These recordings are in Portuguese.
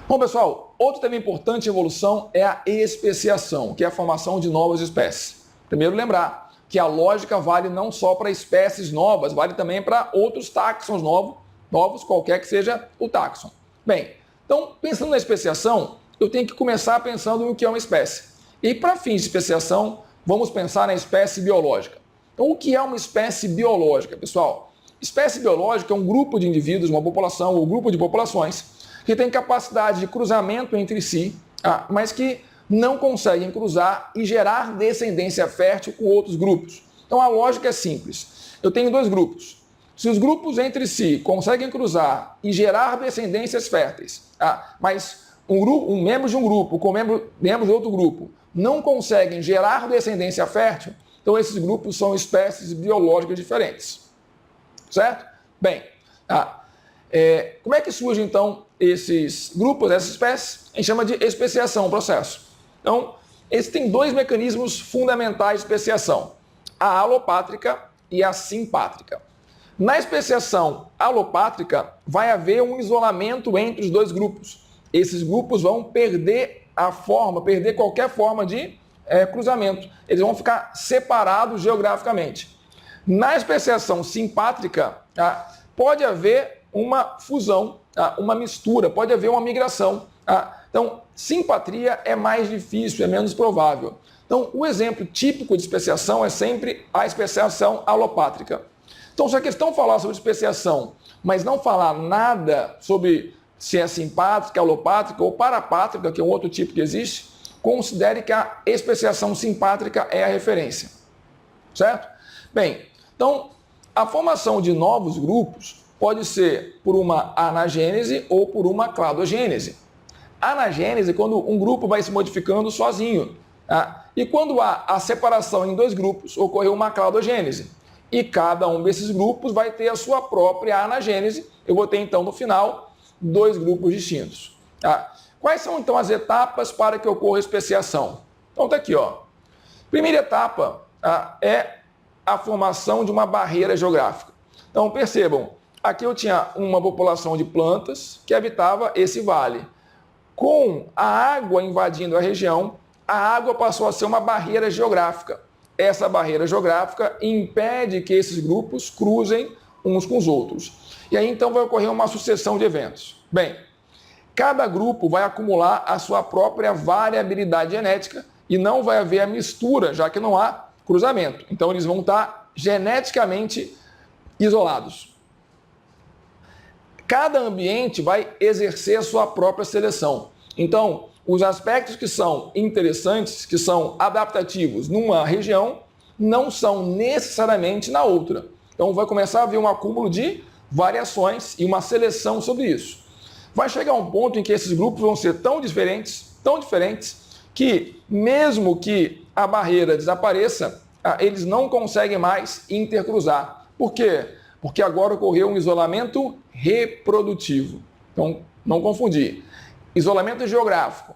Bom, pessoal, outro tema importante em evolução é a especiação, que é a formação de novas espécies. Primeiro, lembrar que a lógica vale não só para espécies novas, vale também para outros táxons novos, qualquer que seja o táxon. Bem, então, pensando na especiação, eu tenho que começar pensando no que é uma espécie. E para fins de especiação, vamos pensar na espécie biológica. Então, o que é uma espécie biológica, pessoal? Espécie biológica é um grupo de indivíduos, uma população ou grupo de populações que tem capacidade de cruzamento entre si, mas que não conseguem cruzar e gerar descendência fértil com outros grupos. Então a lógica é simples. Eu tenho dois grupos. Se os grupos entre si conseguem cruzar e gerar descendências férteis, mas membros de um grupo com membros de outro grupo não conseguem gerar descendência fértil, então esses grupos são espécies biológicas diferentes. Certo? Bem, como é que surge então esses grupos, essas espécies? A gente chama de especiação, o processo. Então, existem dois mecanismos fundamentais de especiação: a alopátrica e a simpátrica. Na especiação alopátrica, vai haver um isolamento entre os dois grupos. Esses grupos vão perder qualquer forma de cruzamento. Eles vão ficar separados geograficamente. Na especiação simpátrica, pode haver uma fusão, uma mistura, pode haver uma migração. Então, simpatria é mais difícil, é menos provável. Então, o exemplo típico de especiação é sempre a especiação alopátrica. Então, se a questão falar sobre especiação, mas não falar nada sobre se é simpátrica, alopátrica ou parapátrica, que é um outro tipo que existe, considere que a especiação simpátrica é a referência. Certo? Bem, então, a formação de novos grupos pode ser por uma anagênese ou por uma cladogênese. Anagênese é quando um grupo vai se modificando sozinho. E quando há a separação em dois grupos, ocorreu uma cladogênese. E cada um desses grupos vai ter a sua própria anagênese. Eu vou ter, então, no final, dois grupos distintos. Quais são, então, as etapas para que ocorra especiação? Então, está aqui, ó. Primeira etapa é a formação de uma barreira geográfica. Então, percebam, aqui eu tinha uma população de plantas que habitava esse vale. Com a água invadindo a região, a água passou a ser uma barreira geográfica. Essa barreira geográfica impede que esses grupos cruzem uns com os outros. E aí, então, vai ocorrer uma sucessão de eventos. Bem, cada grupo vai acumular a sua própria variabilidade genética e não vai haver a mistura, já que não há cruzamento. Então, eles vão estar geneticamente isolados. Cada ambiente vai exercer a sua própria seleção. Então, os aspectos que são interessantes, que são adaptativos numa região, não são necessariamente na outra. Então, vai começar a haver um acúmulo de variações e uma seleção sobre isso. Vai chegar um ponto em que esses grupos vão ser tão diferentes, que mesmo que a barreira desapareça, eles não conseguem mais intercruzar. Por quê? Porque agora ocorreu um isolamento reprodutivo. Então, não confundir. Isolamento geográfico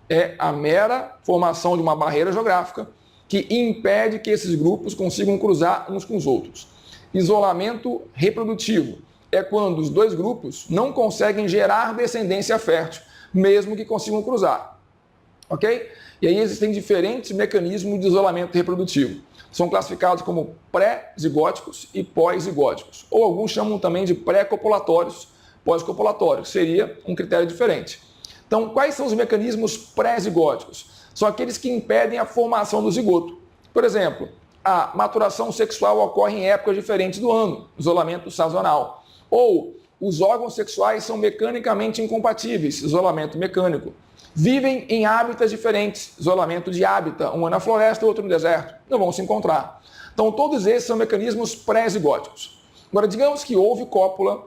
é a mera formação de uma barreira geográfica que impede que esses grupos consigam cruzar uns com os outros. Isolamento reprodutivo é quando os dois grupos não conseguem gerar descendência fértil, mesmo que consigam cruzar. Ok? E aí existem diferentes mecanismos de isolamento reprodutivo. São classificados como pré-zigóticos e pós-zigóticos. Ou alguns chamam também de pré-copulatórios, pós-copulatórios. Seria um critério diferente. Então, quais são os mecanismos pré-zigóticos? São aqueles que impedem a formação do zigoto. Por exemplo, a maturação sexual ocorre em épocas diferentes do ano, isolamento sazonal. Ou os órgãos sexuais são mecanicamente incompatíveis, isolamento mecânico. Vivem em hábitats diferentes, isolamento de hábitat, um é na floresta, outro no deserto, não vão se encontrar. Então, todos esses são mecanismos pré-zigóticos. Agora, digamos que houve cópula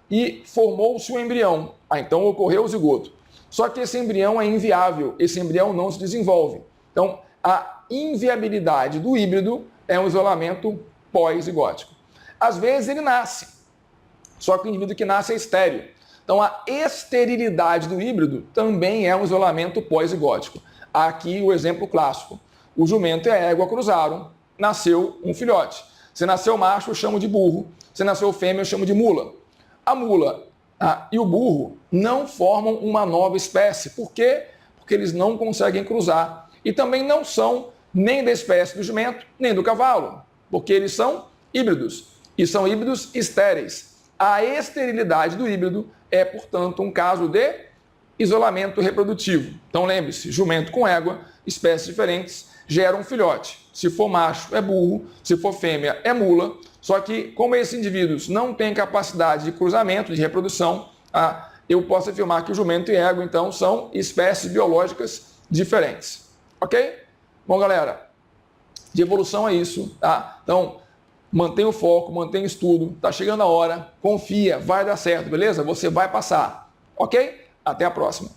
e formou-se um embrião. Então, ocorreu o zigoto. Só que esse embrião é inviável, esse embrião não se desenvolve. Então, a inviabilidade do híbrido é um isolamento pós-zigótico. Às vezes, ele nasce, só que o indivíduo que nasce é estéril. Então, a esterilidade do híbrido também é um isolamento pós-zigótico. Aqui o exemplo clássico. O jumento e a égua cruzaram, nasceu um filhote. Se nasceu macho, eu chamo de burro. Se nasceu fêmea, eu chamo de mula. A mula e o burro não formam uma nova espécie. Por quê? Porque eles não conseguem cruzar. E também não são nem da espécie do jumento, nem do cavalo, porque eles são híbridos, e são híbridos estéreis. A esterilidade do híbrido é, portanto, um caso de isolamento reprodutivo. Então lembre-se, jumento com égua, espécies diferentes, geram um filhote. Se for macho, é burro, se for fêmea, é mula. Só que, como esses indivíduos não têm capacidade de cruzamento, de reprodução, eu posso afirmar que o jumento e égua, então, são espécies biológicas diferentes. Ok? Bom, galera, de evolução é isso, tá? Então, mantenha o foco, mantenha o estudo, tá chegando a hora, confia, vai dar certo, beleza? Você vai passar, ok? Até a próxima.